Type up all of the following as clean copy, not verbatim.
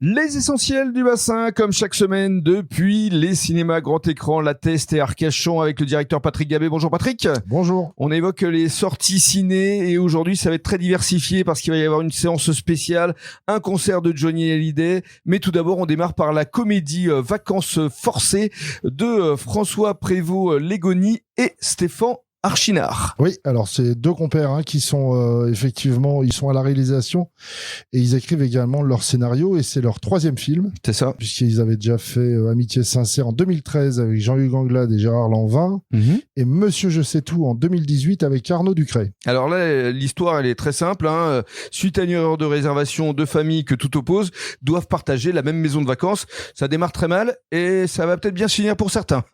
Les essentiels du bassin, comme chaque semaine, depuis les cinémas grand écran, La Teste et Arcachon, avec le directeur Patrick Gabé. Bonjour Patrick. Bonjour. On évoque les sorties ciné et aujourd'hui ça va être très diversifié parce qu'il va y avoir une séance spéciale, un concert de Johnny Hallyday. Mais tout d'abord, on démarre par la comédie Vacances forcées de François Prévost-Légony et Stéphane Archinard. Oui, alors c'est deux compères qui sont effectivement, ils sont à la réalisation et ils écrivent également leur scénario et c'est leur troisième film. C'est ça. Puisqu'ils avaient déjà fait Amitié sincère en 2013 avec Jean-Hugues Anglade et Gérard Lanvin et Monsieur je sais tout en 2018 avec Arnaud Ducret. Alors là, l'histoire elle est très simple. Suite à une erreur de réservation, deux familles que tout oppose doivent partager la même maison de vacances. Ça démarre très mal et ça va peut-être bien se finir pour certains.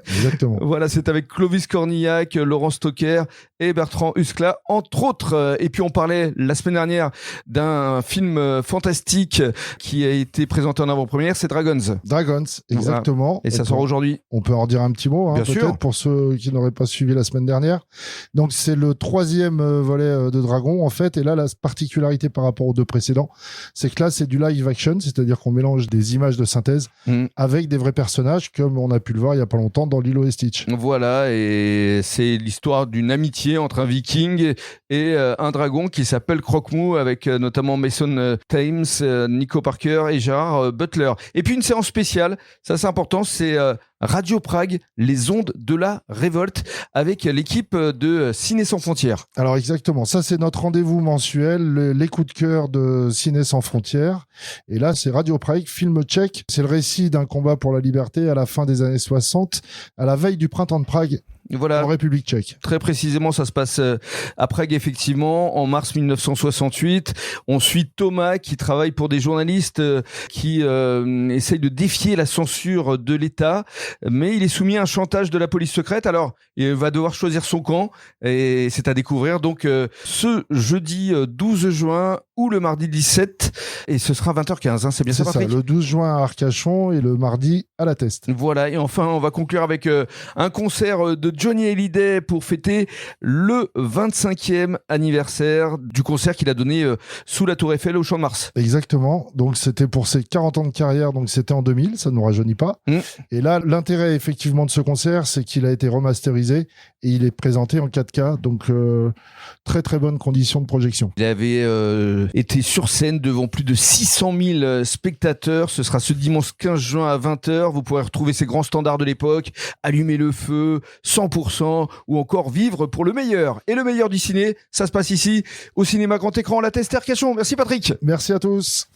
Exactement. Voilà, c'est avec Clovis Cornillac, Laurent Stocker et Bertrand Huskla, entre autres. Et puis on parlait la semaine dernière d'un film fantastique qui a été présenté en avant-première, c'est Dragons. Dragons, exactement. Voilà. Et ça sort aujourd'hui. On peut en dire un petit mot, bien peut-être, sûr, pour ceux qui n'auraient pas suivi la semaine dernière. Donc c'est le troisième volet de Dragon, en fait. Et là, la particularité par rapport aux deux précédents, c'est que là, c'est du live action, c'est-à-dire qu'on mélange des images de synthèse avec des vrais personnages, comme on a pu le voir il y a pas longtemps dans Lilo et Stitch. Voilà, et c'est l'histoire d'une amitié entre un viking et un dragon qui s'appelle Croque-Mou, avec notamment Mason Thames, Nico Parker et Gérard Butler. Et puis une séance spéciale, ça c'est important, c'est Radio Prague, les ondes de la révolte, avec l'équipe de Ciné sans frontières. Alors exactement, ça c'est notre rendez-vous mensuel, les coups de cœur de Ciné sans frontières. Et là c'est Radio Prague, film tchèque. C'est le récit d'un combat pour la liberté à la fin des années 60, à la veille du printemps de Prague. Voilà. En République tchèque. Très précisément, ça se passe à Prague, effectivement, en mars 1968. On suit Thomas qui travaille pour des journalistes qui essayent de défier la censure de l'État, mais il est soumis à un chantage de la police secrète. Alors, il va devoir choisir son camp et c'est à découvrir. Donc, ce jeudi 12 juin ou le mardi 17, et ce sera 20h15. C'est bien ça, Patrick ? C'est ça, le 12 juin à Arcachon et le mardi à La Teste. Voilà, et enfin, on va conclure avec un concert de Johnny Hallyday pour fêter le 25e anniversaire du concert qu'il a donné sous la Tour Eiffel au Champ de Mars. Exactement. Donc, c'était pour ses 40 ans de carrière. Donc, c'était en 2000. Ça ne nous rajeunit pas. Et là, l'intérêt, effectivement, de ce concert, c'est qu'il a été remasterisé et il est présenté en 4K. Donc, très, très bonnes conditions de projection. Il avait été sur scène devant plus de 600 000 spectateurs. Ce sera ce dimanche 15 juin à 20h. Vous pourrez retrouver ces grands standards de l'époque, Allumer le feu, 100%, ou encore Vivre pour le meilleur. Et le meilleur du ciné, ça se passe ici, au cinéma grand écran, La Teste Arcachon. Merci Patrick. Merci à tous.